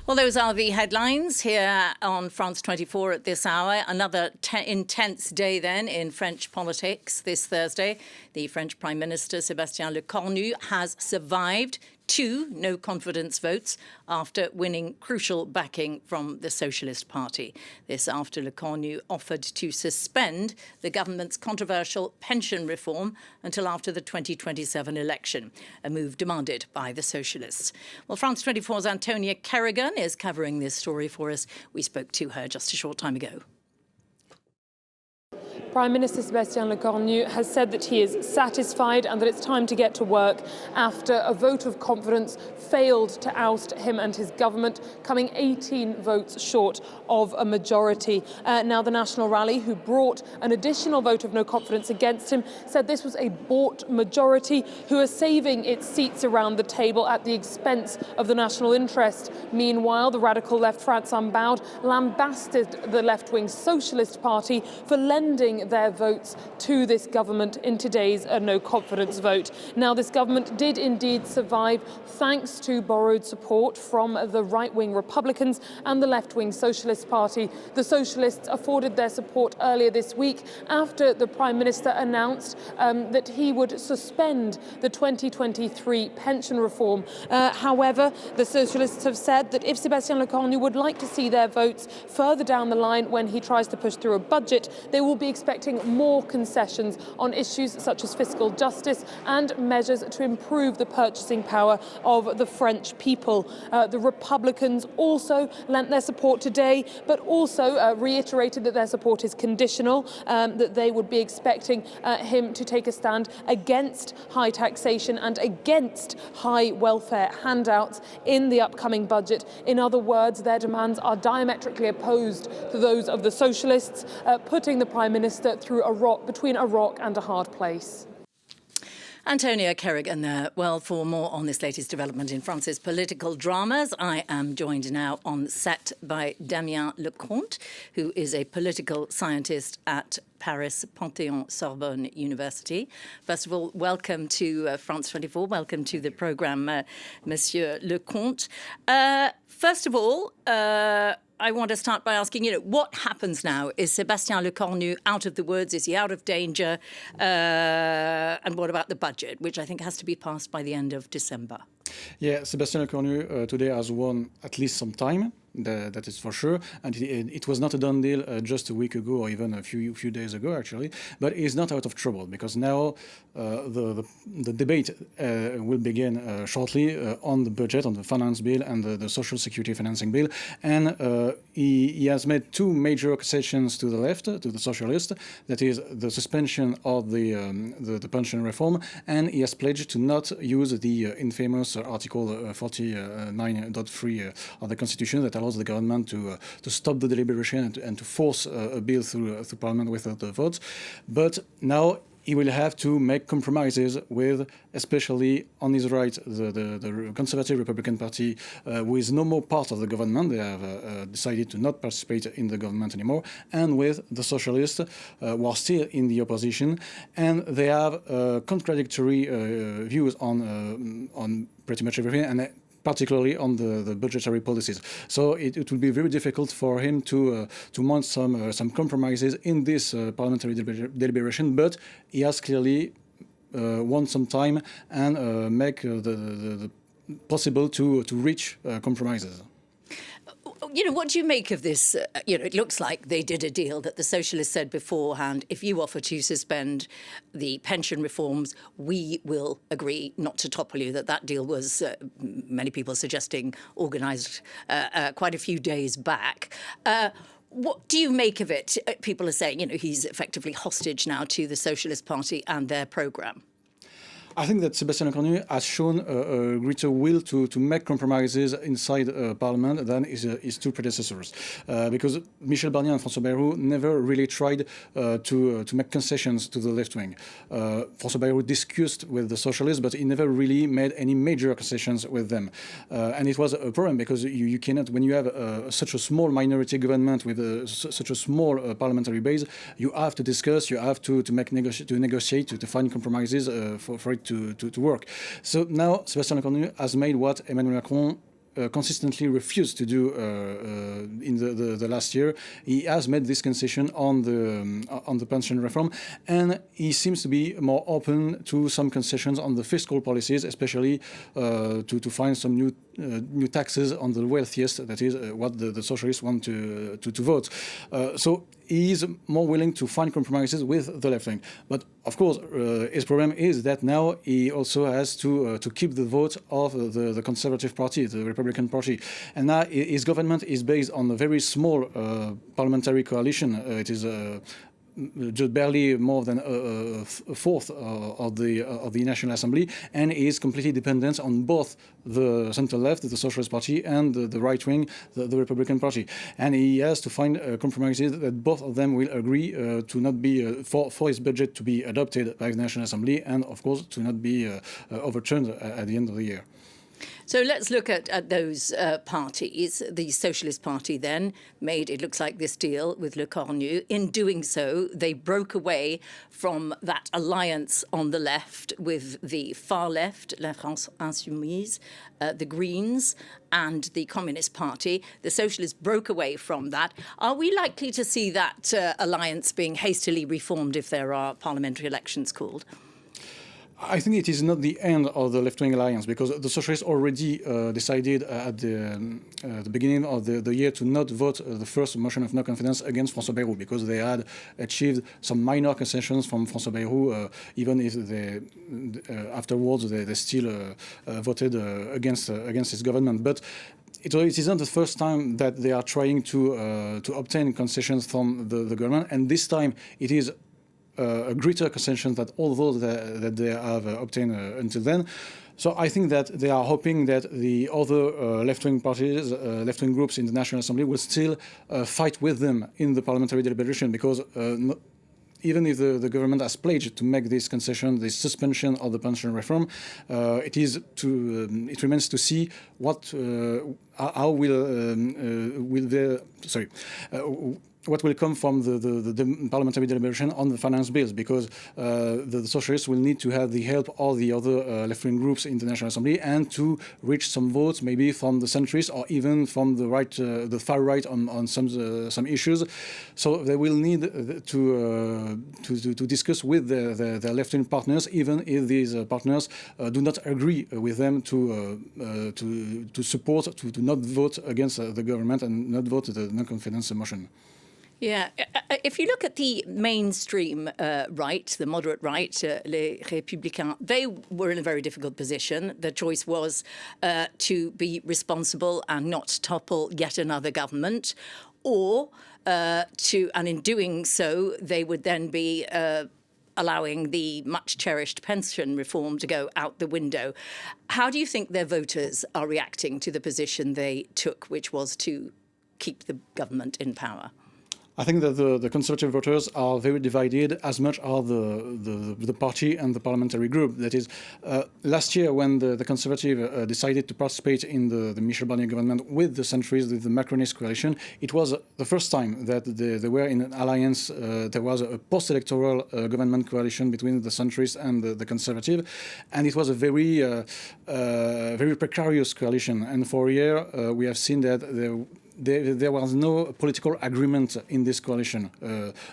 Well, those are the headlines here on France 24 at this hour. Another intense day then in French politics this Thursday. The French Prime Minister Sébastien Lecornu has survived 2 no-confidence votes after winning crucial backing from the Socialist Party. This after Lecornu offered to suspend the government's controversial pension reform until after the 2027 election, a move demanded by the Socialists. Well, France 24's Antonia Kerrigan is covering this story for us. We spoke to her just a short time ago. Prime Minister Sébastien Lecornu has said that he is satisfied and that it's time to get to work after a vote of confidence failed to oust him and his government, coming 18 votes short of a majority. Now, the National Rally, who brought an additional vote of no confidence against him, said this was a bought majority who are saving its seats around the table at the expense of the national interest. Meanwhile, the radical left France Unbowed lambasted the left-wing Socialist Party for lending their votes to this government in today's no-confidence vote. Now, this government did indeed survive thanks to borrowed support from the right-wing Republicans and the left-wing Socialist Party. The Socialists afforded their support earlier this week after the Prime Minister announced that he would suspend the 2023 pension reform. However, the Socialists have said that if Sébastien Lecornu would like to see their votes further down the line when he tries to push through a budget, they will be expecting more concessions on issues such as fiscal justice and measures to improve the purchasing power of the French people. The Republicans also lent their support today, but also reiterated that their support is conditional, that they would be expecting him to take a stand against high taxation and against high welfare handouts in the upcoming budget. In other words, their demands are diametrically opposed to those of the Socialists, putting the Prime Minister between a rock and a hard place. Antonia Kerrigan there. Well, for more on this latest development in France's political dramas, I am joined now on set by Damien Lecomte, who is a political scientist at Paris Panthéon-Sorbonne University. First of all, welcome to France 24. Welcome to the programme, Monsieur Lecomte. First of all, I want to start by asking, what happens now? Is Sébastien Lecornu out of the woods? Is he out of danger? And what about the budget, which I think has to be passed by the end of December? Yeah, Sébastien Lecornu today has won at least some time. That is for sure, and it was not a done deal just a week ago or even a few days ago actually. But he's not out of trouble because now the debate will begin shortly on the budget, on the finance bill and the social security financing bill, and he has made 2 major concessions to the left, to the Socialist. That is the suspension of the pension reform, and he has pledged to not use the infamous Article 49.3 of the Constitution that allows the government to stop the deliberation and to force a bill through Parliament without the votes. But now he will have to make compromises with, especially on his right, the Conservative Republican Party, who is no more part of the government. They have decided to not participate in the government anymore, and with the Socialists, who are still in the opposition, and they have contradictory views on pretty much everything, and particularly on the budgetary policies. So it will be very difficult for him to mount some compromises in this parliamentary deliberation, but he has clearly won some time and make the possible to reach compromises. What do you make of this? It looks like they did a deal that the Socialists said beforehand, if you offer to suspend the pension reforms, we will agree not to topple you. That deal was, many people suggesting, organised quite a few days back. What do you make of it? People are saying, he's effectively hostage now to the Socialist Party and their programme. I think that Sébastien Lecornu has shown a greater will to make compromises inside Parliament than his 2 predecessors. Because Michel Barnier and François Bayrou never really tried to make concessions to the left wing. François Bayrou discussed with the Socialists, but he never really made any major concessions with them. And it was a problem because you cannot, when you have such a small minority government with such a small parliamentary base, you have to discuss, you have to negotiate, to find compromises for it to work. So now Sébastien Lecornu has made what Emmanuel Macron consistently refused to do in the last year. He has made this concession on the pension reform, and he seems to be more open to some concessions on the fiscal policies, especially to find some new taxes on the wealthiest. That is what the socialists want to vote. So he is more willing to find compromises with the left wing. But of course, his problem is that now he also has to keep the vote of the Conservative Party, the Republican Party. And now his government is based on a very small parliamentary coalition. It is just barely more than a fourth of the National Assembly, and is completely dependent on both the center left, the Socialist Party, and the right wing, the Republican Party. And he has to find compromises that both of them will agree to not be for his budget to be adopted by the National Assembly, and of course to not be overturned at the end of the year. So let's look at those parties. The Socialist Party then made, it looks like, this deal with Lecornu. In doing so, they broke away from that alliance on the left with the far left, La France Insoumise, the Greens, and the Communist Party. The Socialists broke away from that. Are we likely to see that alliance being hastily reformed if there are parliamentary elections called? I think it is not the end of the left-wing alliance, because the Socialists already decided at the beginning of the year to not vote the first motion of no confidence against François Bayrou, because they had achieved some minor concessions from François Bayrou, even if they afterwards they still voted against his government. But it isn't the first time that they are trying to obtain concessions from the government, and this time it is a greater concession than all those that they have obtained until then. So I think that they are hoping that the other left-wing parties, left-wing groups in the National Assembly will still fight with them in the parliamentary deliberation, because even if the government has pledged to make this concession, this suspension of the pension reform, it remains to see how what will come from the parliamentary deliberation on the finance bills, because the Socialists will need to have the help of the other left-wing groups in the National Assembly, and to reach some votes, maybe from the centrists or even from the right, the far right on some issues. So they will need to discuss with their left-wing partners, even if these partners do not agree with them to support, to not vote against the government and not vote the no-confidence motion. Yeah, if you look at the mainstream right, the moderate right, Les Républicains, they were in a very difficult position. The choice was to be responsible and not topple yet another government, or and in doing so, they would then be allowing the much-cherished pension reform to go out the window. How do you think their voters are reacting to the position they took, which was to keep the government in power? I think that the Conservative voters are very divided, as much as the party and the parliamentary group. That is, last year when the Conservative decided to participate in the Michel Barnier government with the centrists, with the Macronist coalition, it was the first time that they were in an alliance. There was a post-electoral government coalition between the centrists and the Conservative, and it was a very precarious coalition. And for a year, we have seen that there was no political agreement in this coalition,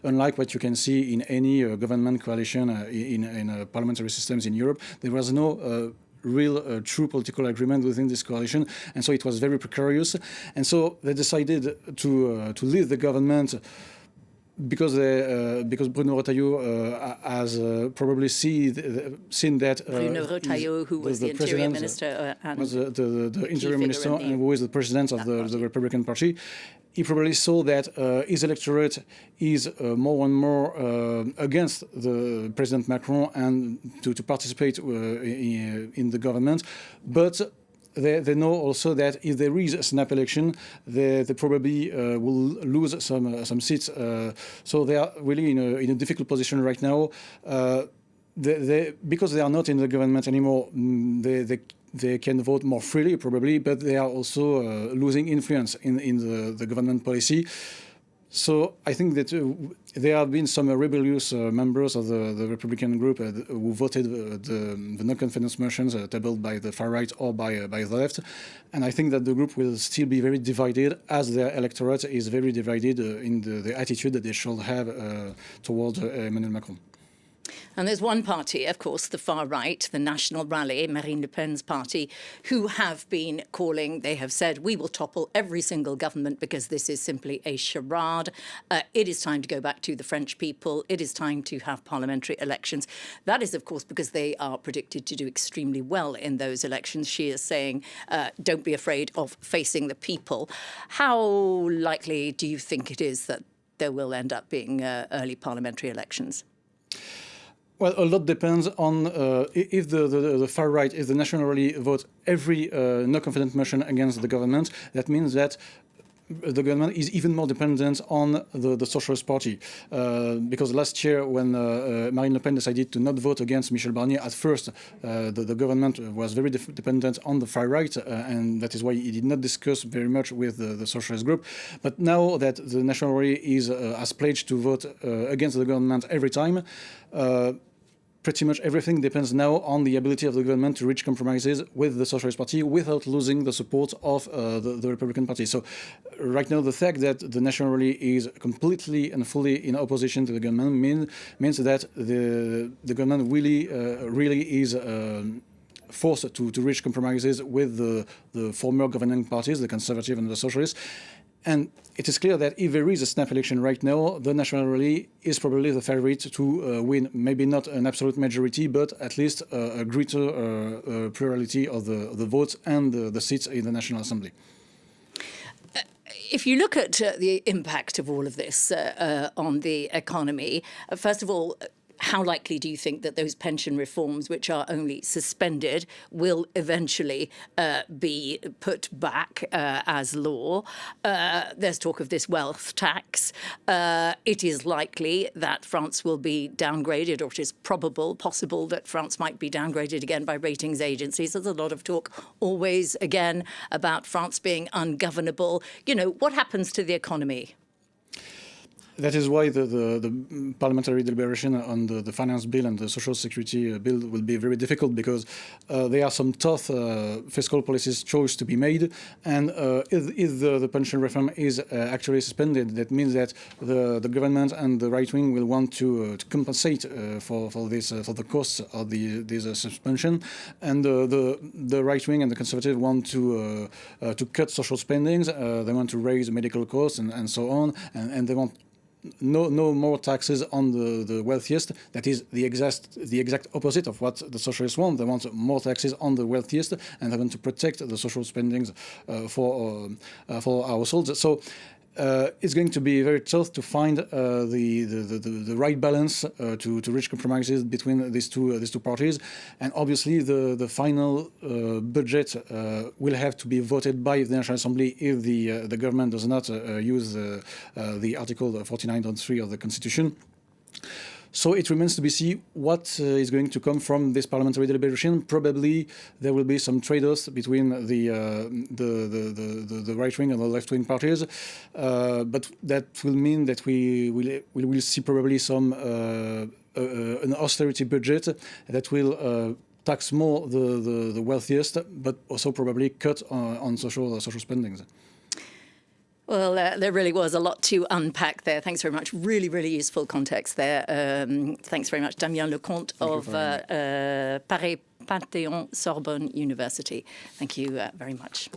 unlike what you can see in any government coalition in parliamentary systems in Europe. There was no real true political agreement within this coalition, and so it was very precarious. And so they decided to leave the government, because Bruno Retailleau has probably seen that Bruno Retailleau, who was the interior minister, and was the interior minister, and who is the president of the Republican Party. He probably saw that his electorate is more and more against the President Macron and to participate in the government, but they know also that if there is a snap election, they probably will lose some seats. So they are really in a difficult position right now. Because they are not in the government anymore, they can vote more freely probably, but they are also losing influence in the government policy. So I think that there have been some rebellious members of the Republican group who voted the no-confidence motions tabled by the far right or by the left. And I think that the group will still be very divided, as their electorate is very divided in the attitude that they should have towards Emmanuel Macron. And there's one party, of course, the far right, the National Rally, Marine Le Pen's party, who have been calling, they have said, we will topple every single government because this is simply a charade. It is time to go back to the French people. It is time to have parliamentary elections. That is, of course, because they are predicted to do extremely well in those elections. She is saying, don't be afraid of facing the people. How likely do you think it is that there will end up being early parliamentary elections? Well, a lot depends on if the far right, if the National Rally vote every no-confidence motion against the government. That means that the government is even more dependent on the Socialist Party. Because last year, when Marine Le Pen decided to not vote against Michel Barnier, at first the government was very dependent on the far right, and that is why it did not discuss very much with the Socialist group. But now that the National Rally has pledged to vote against the government every time, pretty much everything depends now on the ability of the government to reach compromises with the Socialist Party without losing the support of the Republican Party. So right now, the fact that the National Rally is completely and fully in opposition to the government means that the government really is forced to reach compromises with the former governing parties, the Conservative and the Socialists. And it is clear that if there is a snap election right now, the National Rally is probably the favorite to win, maybe not an absolute majority, but at least a greater plurality of the votes and the seats in the National Assembly. If you look at the impact of all of this on the economy, first of all, how likely do you think that those pension reforms, which are only suspended, will eventually be put back as law? There's talk of this wealth tax. It is likely that France will be downgraded, or it is possible that France might be downgraded again by ratings agencies. There's a lot of talk always again about France being ungovernable. You know, what happens to the economy? That is why the parliamentary deliberation on the finance bill and the social security bill will be very difficult, because there are some tough fiscal policies choice to be made. And if the pension reform is actually suspended, that means that the government and the right wing will want to compensate for the costs of this suspension, and the right wing and the conservative want to cut social spendings. They want to raise medical costs and so on, and they want no more taxes on the wealthiest. That is the exact opposite of what the socialists want. They want more taxes on the wealthiest, and they want to protect the social spendings for households. So it's going to be very tough to find the right balance to reach compromises between these two parties. And obviously, the final budget will have to be voted by the National Assembly if the government does not use the Article 49.3 of the Constitution. So it remains to be seen what is going to come from this parliamentary deliberation. Probably there will be some trade-offs between the right-wing and the left-wing parties, but that will mean that we will see probably some an austerity budget that will tax more the wealthiest, but also probably cut on social spendings. Well, there really was a lot to unpack there. Thanks very much. Really, really useful context there. Thanks very much, Damien Lecomte of Paris Panthéon-Sorbonne University. Thank you very much.